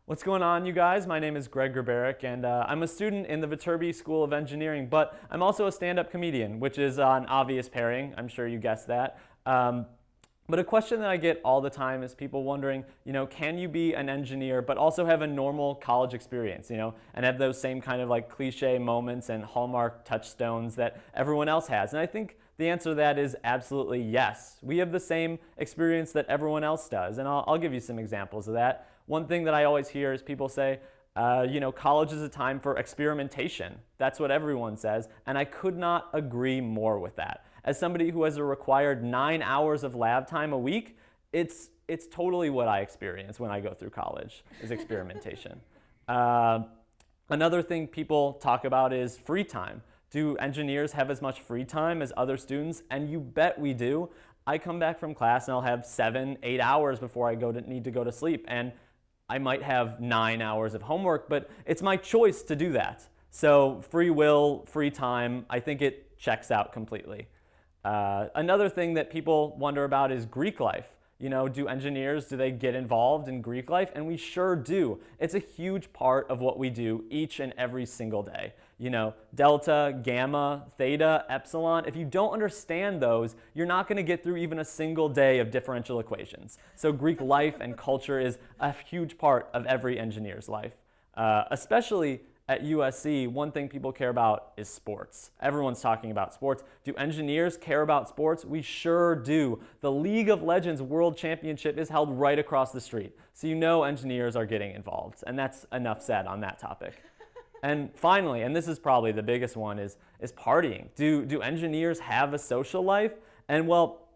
What's going on, you guys? My name is Grabarek, and I'm a student in the Viterbi School of Engineering, but I'm also a stand-up comedian, which is an obvious pairing. I'm sure you guessed that. But a question that I get all the time is people wondering, can you be an engineer but also have a normal college experience, and have those same kind of like cliche moments and hallmark touchstones that everyone else has? And I think the answer to that is absolutely yes. We have the same experience that everyone else does, and I'll give you some examples of that. One thing that I always hear is people say, college is a time for experimentation. That's what everyone says, and I could not agree more with that. As somebody who has a required 9 hours of lab time a week, it's totally what I experience when I go through college, is experimentation. Another thing people talk about is free time. Do engineers have as much free time as other students? And you bet we do. I come back from class and I'll have 7, 8 hours before I need to go to sleep. And I might have 9 hours of homework, but it's my choice to do that. So free will, free time, I think it checks out completely. Another thing that people wonder about is Greek life. Do engineers, do they get involved in Greek life? And we sure do. It's a huge part of what we do each and every single day. Delta, gamma, theta, epsilon. If you don't understand those, you're not going to get through even a single day of differential equations. So Greek life and culture is a huge part of every engineer's life. Especially at USC, one thing people care about is sports. Everyone's talking about sports. Do engineers care about sports? We sure do. The League of Legends World Championship is held right across the street. So engineers are getting involved. And that's enough said on that topic. And finally, and this is probably the biggest one, is partying. Do engineers have a social life? And well,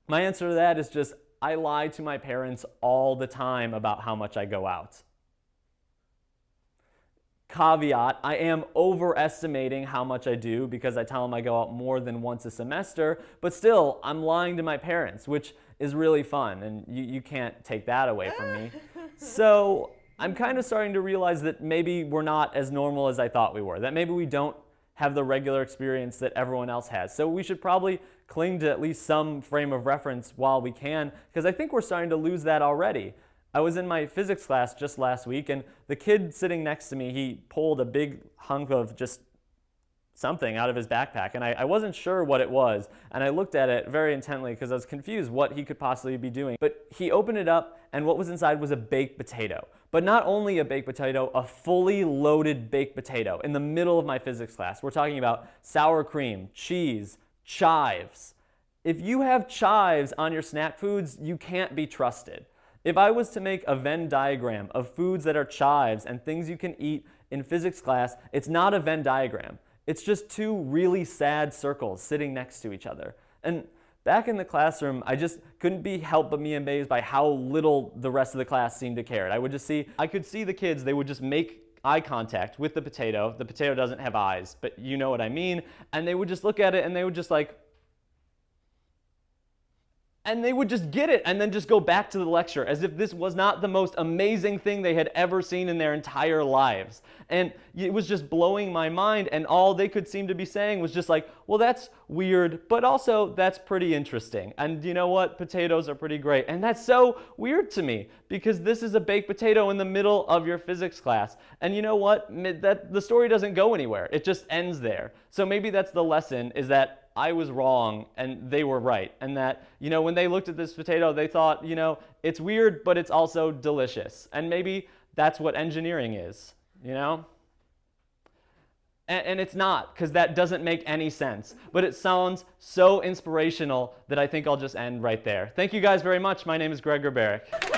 my answer to that is just, I lie to my parents all the time about how much I go out. Caveat, I am overestimating how much I do because I tell them I go out more than once a semester, but still, I'm lying to my parents, which is really fun, and you can't take that away from me. So I'm kind of starting to realize that maybe we're not as normal as I thought we were, that maybe we don't have the regular experience that everyone else has. So we should probably cling to at least some frame of reference while we can, because I think we're starting to lose that already. I was in my physics class just last week, and the kid sitting next to me, he pulled a big hunk of just something out of his backpack, and I wasn't sure what it was, and I looked at it very intently because I was confused what he could possibly be doing. But he opened it up, and what was inside was a baked potato. But not only a baked potato, a fully loaded baked potato in the middle of my physics class. We're talking about sour cream, cheese, chives. If you have chives on your snack foods, you can't be trusted. If I was to make a Venn diagram of foods that are chives and things you can eat in physics class, it's not a Venn diagram. It's just two really sad circles sitting next to each other. And back in the classroom, I just couldn't be helped but be amazed by how little the rest of the class seemed to care. I could see the kids, they would just make eye contact with the potato. The potato doesn't have eyes, but you know what I mean. And they would just look at it and they would just and they would just get it and then just go back to the lecture as if this was not the most amazing thing they had ever seen in their entire lives. And it was just blowing my mind, and all they could seem to be saying was just like, well, that's weird, but also that's pretty interesting. And you know what? Potatoes are pretty great. And that's so weird to me because this is a baked potato in the middle of your physics class. And you know what? The story doesn't go anywhere. It just ends there. So maybe that's the lesson, is that I was wrong and they were right. And that, when they looked at this potato, they thought, it's weird, but it's also delicious. And maybe that's what engineering is, And it's not, because that doesn't make any sense. But it sounds so inspirational that I think I'll just end right there. Thank you guys very much. My name is Grabarek.